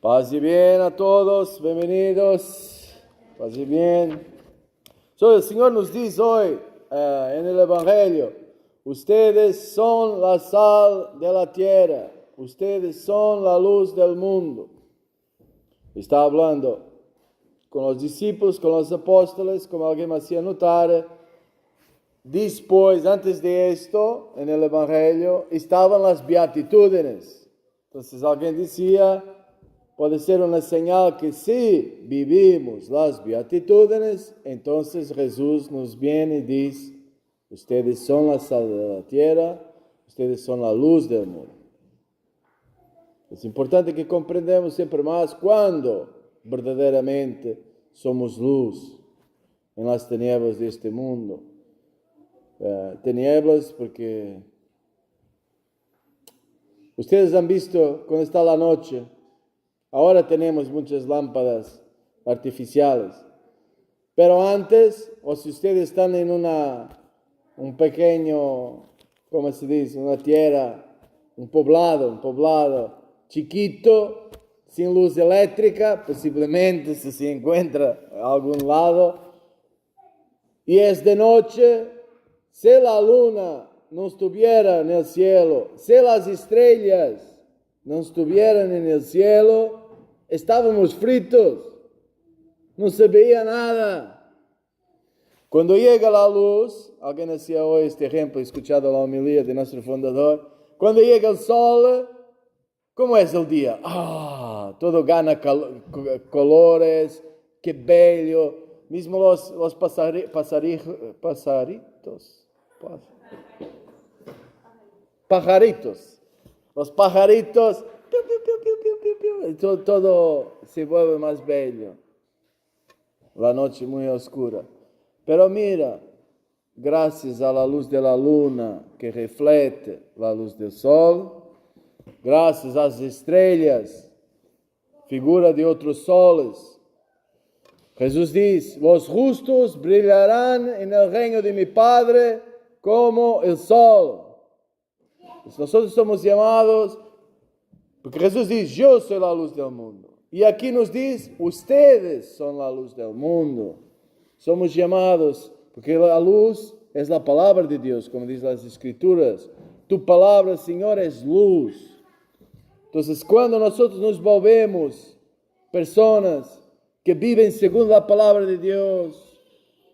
Paz y bien a todos, bienvenidos. Paz y bien. El Señor nos dice hoy en el Evangelio, ustedes son la sal de la tierra, ustedes son la luz del mundo. Está hablando con los discípulos, con los apóstoles, como alguien me hacía notar. Después, antes de esto, en el Evangelio, estaban las beatitudes. Entonces alguien decía, puede ser una señal que si vivimos las beatitudes, entonces Jesús nos viene y dice, ustedes son la sal de la tierra, ustedes son la luz del mundo. Es importante que comprendamos siempre más cuando verdaderamente somos luz en las tinieblas de este mundo. Tinieblas porque ustedes han visto cuando está la noche. Ahora tenemos muchas lámparas artificiales. Pero antes, o si ustedes están en un pequeño, ¿cómo se dice? Una tierra, un poblado chiquito, sin luz eléctrica, posiblemente si se encuentra a algún lado, y es de noche, si la luna no estuviera en el cielo, si las estrellas no estuvieran en el cielo, estábamos fritos, no se veía nada. Cuando llega la luz, alguien hacía hoy este ejemplo, he escuchado la homilía de nuestro fundador, cuando llega el sol, ¿cómo es el día? Todo gana colores, qué bello, mismo los pajaritos, los pajaritos, todo se vuelve más bello. La noche muy oscura. Pero mira, gracias a la luz de la luna que reflete la luz del sol, gracias a las estrellas, figura de otros soles. Jesús dice, los justos brillarán en el reino de mi Padre como el sol. Pues nosotros somos llamados, porque Jesús dice, yo soy la luz del mundo. Y aquí nos dice, ustedes son la luz del mundo. Somos llamados, porque la luz es la palabra de Dios, como dicen las Escrituras. Tu palabra, Señor, es luz. Entonces, cuando nosotros nos volvemos personas que viven según la palabra de Dios,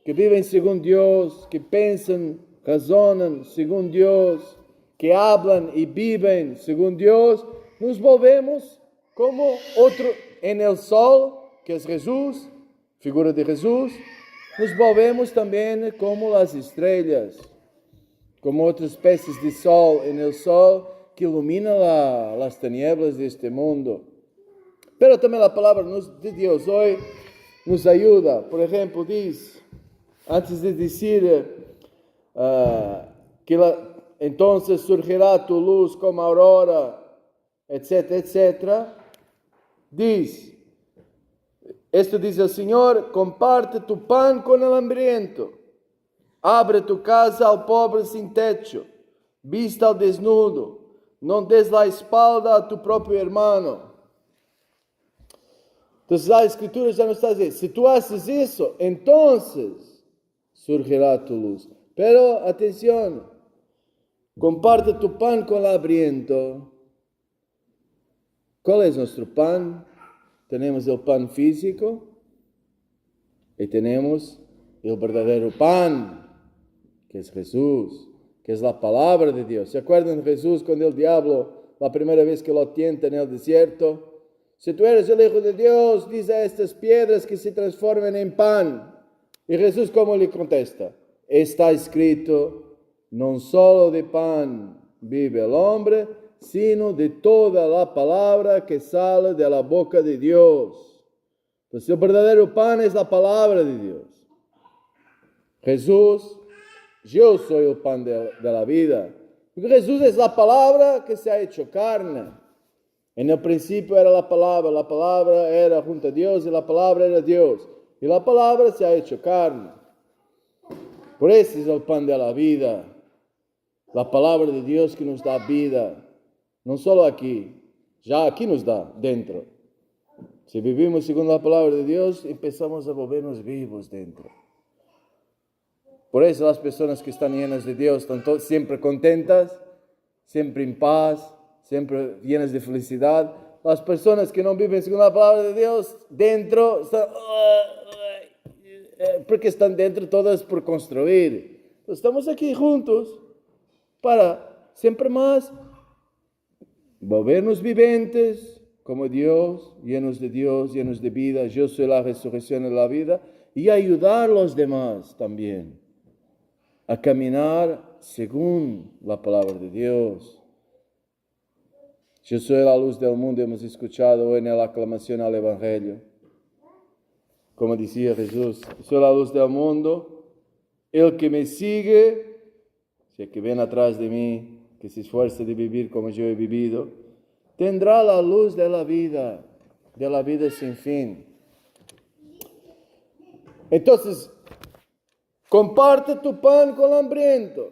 que viven según Dios, que piensan, razonan según Dios, que hablan y viven según Dios, nos volvemos como otro en el sol, que es Jesús, figura de Jesús, nos volvemos también como las estrellas, como otras especies de sol en el sol que ilumina las tinieblas de este mundo. Pero también la palabra de Dios hoy nos ayuda. Por ejemplo, dice, antes de decir entonces surgirá tu luz como aurora, etcétera, etcétera, dice, esto dice el Señor, comparte tu pan con el hambriento, abre tu casa al pobre sin techo, vista al desnudo, no des la espalda a tu propio hermano. Entonces la Escritura ya nos está diciendo, si tú haces eso, entonces surgirá tu luz. Pero atención, comparte tu pan con el hambriento. ¿Cuál es nuestro pan? Tenemos el pan físico y tenemos el verdadero pan, que es Jesús, que es la palabra de Dios. ¿Se acuerdan de Jesús cuando el diablo, la primera vez que lo tienta en el desierto? Si tú eres el Hijo de Dios, dice a estas piedras que se transformen en pan. Y Jesús, ¿cómo le contesta? Está escrito, no solo de pan vive el hombre, sino de toda la palabra que sale de la boca de Dios. Entonces el verdadero pan es la palabra de Dios. Jesús, yo soy el pan de la vida. Porque Jesús es la palabra que se ha hecho carne. En el principio era la palabra era junto a Dios y la palabra era Dios. Y la palabra se ha hecho carne. Por eso es el pan de la vida. La palabra de Dios que nos da vida. No solo aquí, ya aquí nos da dentro. Si vivimos según la palabra de Dios, empezamos a volvernos vivos dentro. Por eso las personas que están llenas de Dios están siempre contentas, siempre en paz, siempre llenas de felicidad. Las personas que no viven según la palabra de Dios, dentro, porque están dentro todas por construir. Entonces, estamos aquí juntos para siempre más volvernos viventes como Dios, llenos de vida. Yo soy la resurrección y la vida, y ayudar a los demás también a caminar según la palabra de Dios. Yo soy la luz del mundo, hemos escuchado hoy en la aclamación al Evangelio. Como decía Jesús, soy la luz del mundo, el que me sigue, si el que viene atrás de mí, que se esfuerza de vivir como yo he vivido, tendrá la luz de la vida sin fin. Entonces, comparte tu pan con el hambriento,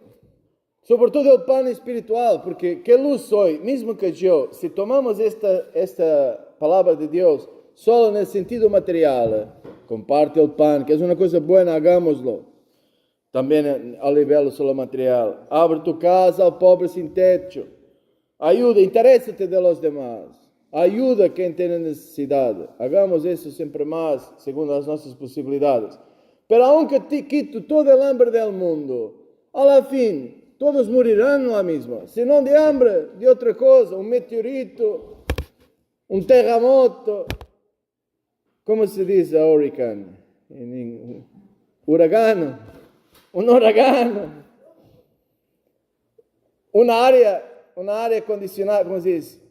sobre todo el pan espiritual, porque ¿qué luz soy? Mismo que yo, si tomamos esta palabra de Dios solo en el sentido material, comparte el pan, que es una cosa buena, hagámoslo. También a nivel solo material. Abre tu casa al pobre sin techo. Ayuda, interésate de los demás. Ayuda a quien tiene necesidad. Hagamos eso siempre más, según las nuestras posibilidades. Pero aunque te quito todo el hambre del mundo, a la fin, todos morirán la misma. Si no de hambre, de otra cosa, un meteorito, un terremoto. ¿Cómo se dice huracán? Uragano. Un uragano. Una área condicionada, ¿cómo se dice?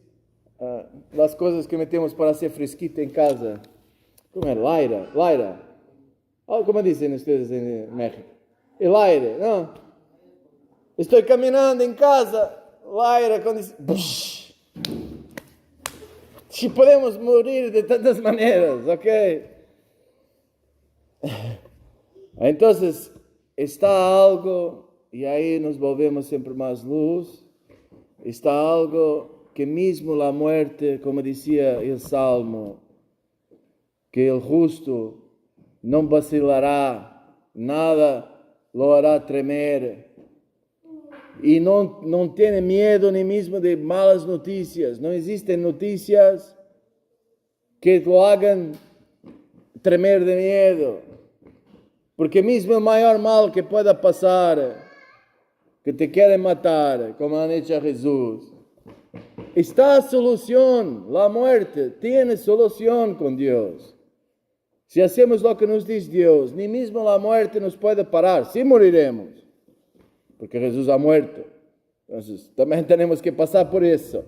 Las cosas que metemos para hacer fresquita en casa. ¿Cómo es? Laira. ¿Cómo dicen ustedes en México? El aire, ¿no? Estoy caminando en casa, el aire acondicionado. Si podemos morir de tantas maneras, ¿ok? Entonces, está algo, y ahí nos volvemos siempre más luz, está algo que mismo la muerte, como decía el Salmo, que el justo no vacilará, nada lo hará tremer, y no tiene miedo ni mismo de malas noticias. No existen noticias que lo hagan tremer de miedo, porque mismo el mayor mal que pueda pasar, que te quieren matar, como han hecho a Jesús, está solución. La muerte tiene solución con Dios. Si hacemos lo que nos dice Dios, ni mismo la muerte nos puede parar. Sí moriremos, porque Jesús ha muerto. Entonces, también tenemos que pasar por eso.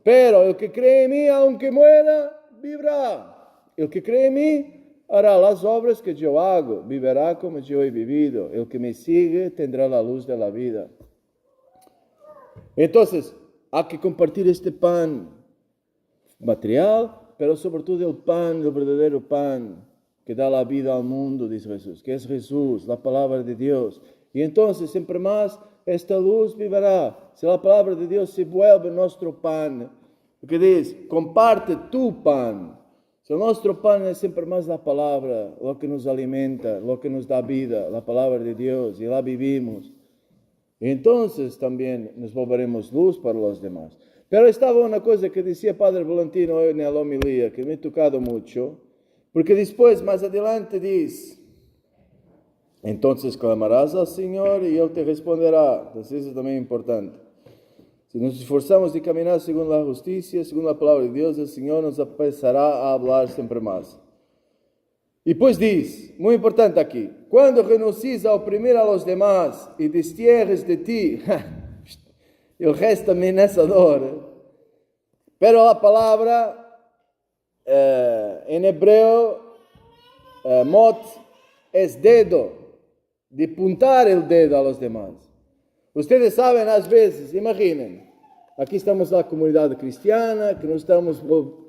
Pero el que cree en mí, aunque muera, vivirá. El que cree en mí, hará las obras que yo hago, vivirá como yo he vivido. El que me sigue tendrá la luz de la vida. Entonces, hay que compartir este pan material, pero sobre todo el pan, el verdadero pan que da la vida al mundo, dice Jesús, que es Jesús, la palabra de Dios. Y entonces, siempre más, esta luz vivirá. Si la palabra de Dios se vuelve nuestro pan, lo que dice, comparte tu pan. Si nuestro pan es siempre más la palabra, lo que nos alimenta, lo que nos da vida, la palabra de Dios, y la vivimos. Y entonces también nos volveremos luz para los demás. Pero estaba una cosa que decía Padre Valentino hoy en la homilía, que me ha tocado mucho, porque después, más adelante, dice, entonces clamarás al Señor y Él te responderá. Entonces eso también es importante. Si nos esforzamos de caminar según la justicia, según la palabra de Dios, el Señor nos empezará a hablar siempre más. Y pues dice, muy importante aquí, cuando renuncies a oprimir a los demás y destierres de ti el gesto amenazador, pero la palabra en hebreo, mot, es dedo, de apuntar el dedo a los demás. Ustedes saben, a veces, imaginen, aquí estamos en la comunidad cristiana, que nos estamos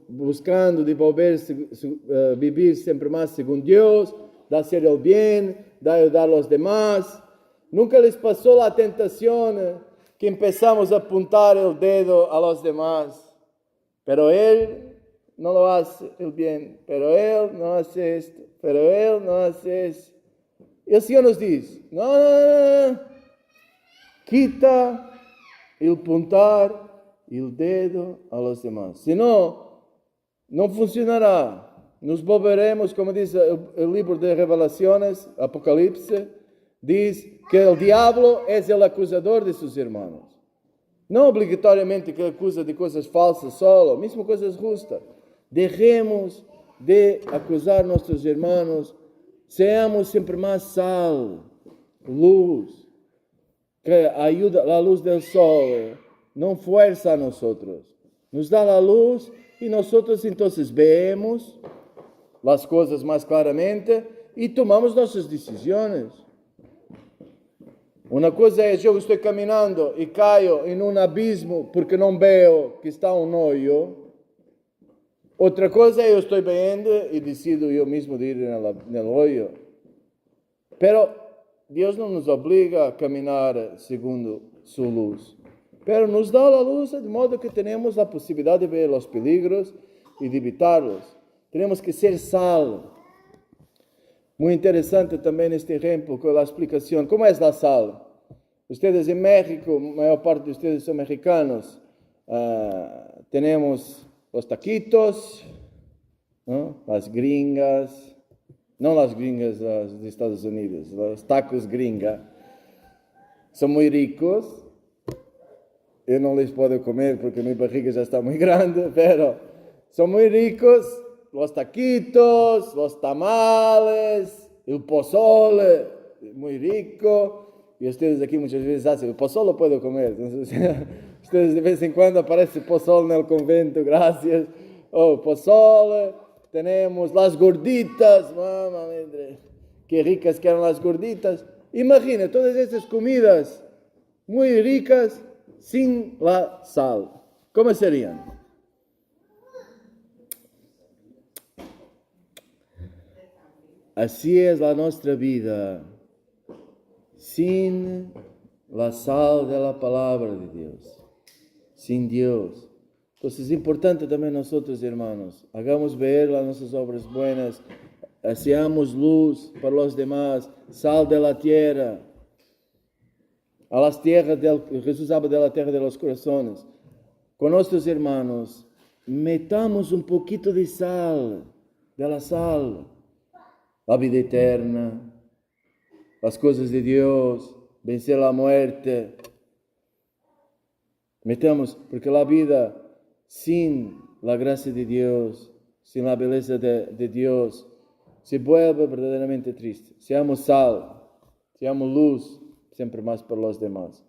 buscando de vivir siempre más según Dios, de hacer el bien, de ayudar a los demás. Nunca les pasó la tentación que empezamos a apuntar el dedo a los demás, pero Él no lo hace el bien, pero él no hace esto, pero él no hace eso. Y el Señor nos dice, no, quita el apuntar el dedo a los demás. Si no, no funcionará. Nos volveremos, como dice el libro de Revelaciones, Apocalipse, dice que el diablo es el acusador de sus hermanos. No obligatoriamente que acusa de cosas falsas solo, mismo cosas justas. Dejemos de acusar a nuestros hermanos, seamos siempre más sal, luz, que ayuda, la luz del sol no fuerza a nosotros, nos da la luz y nosotros entonces vemos las cosas más claramente y tomamos nuestras decisiones. Una cosa es yo estoy caminando y caigo en un abismo porque no veo que está un hoyo. Otra cosa es yo estoy viendo y decido yo mismo de ir en el hoyo. Pero Dios no nos obliga a caminar segundo su luz. Pero nos da la luz de modo que tenemos la posibilidad de ver los peligros y de evitarlos. Tenemos que ser sal. Muy interesante también este ejemplo con la explicación. ¿Cómo es la sal? Ustedes en México, mayor parte de ustedes son mexicanos, tenemos los taquitos, ¿no? Las gringas, no las gringas de Estados Unidos, los tacos gringa, son muy ricos. Yo no les puedo comer porque mi barriga ya está muy grande, pero son muy ricos. Los taquitos, los tamales, el pozole, muy rico. Y ustedes aquí muchas veces hacen, el pozole lo puedo comer. Entonces, ustedes de vez en cuando aparece pozole en el convento, gracias. Oh, pozole, tenemos las gorditas, mamá madre, qué ricas que eran las gorditas. Imagina todas esas comidas muy ricas sin la sal. ¿Cómo serían? Así es la nuestra vida, sin la sal de la palabra de Dios, sin Dios. Entonces es importante también nosotros, hermanos, hagamos ver las nuestras obras buenas, seamos luz para los demás, sal de la tierra. A las tierras Jesús habla de la tierra de los corazones. Con nuestros hermanos, metamos un poquito de sal, de la sal. La vida eterna, las cosas de Dios, vencer la muerte. Metamos, porque la vida sin la gracia de Dios, sin la belleza de Dios, se vuelve verdaderamente triste. Seamos sal, seamos luz, siempre más para los demás.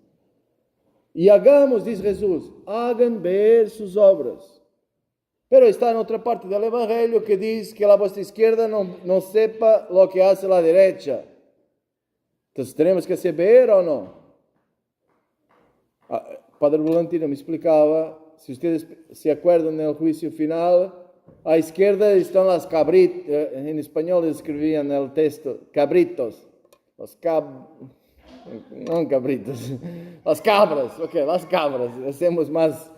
Y hagamos, dice Jesús, hagan ver sus obras. Pero está en otra parte del Evangelio que dice que la vuestra izquierda no sepa lo que hace la derecha. Entonces, ¿tenemos que saber o no? Padre Volantino me explicaba, si ustedes se acuerdan del juicio final, a izquierda están las cabritas, en español escribían el texto, cabritos, no cabritos, las cabras, las cabras, hacemos más...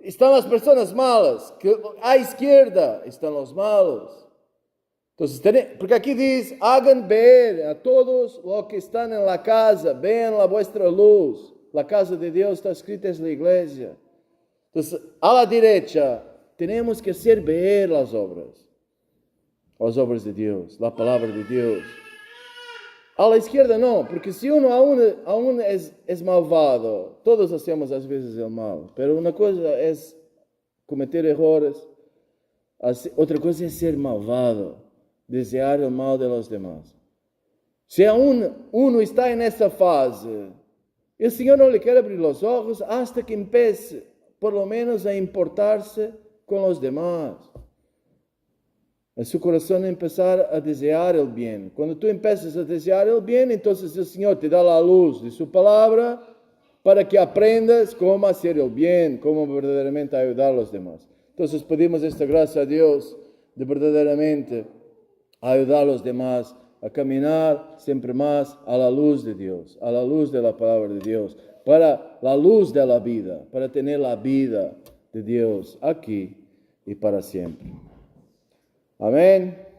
Están las personas malas, que a izquierda están los malos. Entonces, porque aquí dice, hagan ver a todos los que están en la casa, vean la vuestra luz. La casa de Dios está escrita es la iglesia. Entonces, a la derecha, tenemos que hacer ver las obras de Dios, la palabra de Dios. A la izquierda no, porque si uno aún es malvado, todos hacemos às vezes el mal, pero una cosa es cometer errores, otra cosa es ser malvado, desear el mal de los demás. Si aún uno está en esa fase, el Señor no le quiere abrir los ojos hasta que empiece, por lo menos, a importarse con los demás. En su corazón empezar a desear el bien. Cuando tú empiezas a desear el bien, entonces el Señor te da la luz de su palabra para que aprendas cómo hacer el bien, cómo verdaderamente ayudar a los demás. Entonces pedimos esta gracia a Dios de verdaderamente ayudar a los demás a caminar siempre más a la luz de Dios, a la luz de la palabra de Dios, para la luz de la vida, para tener la vida de Dios aquí y para siempre. Amén.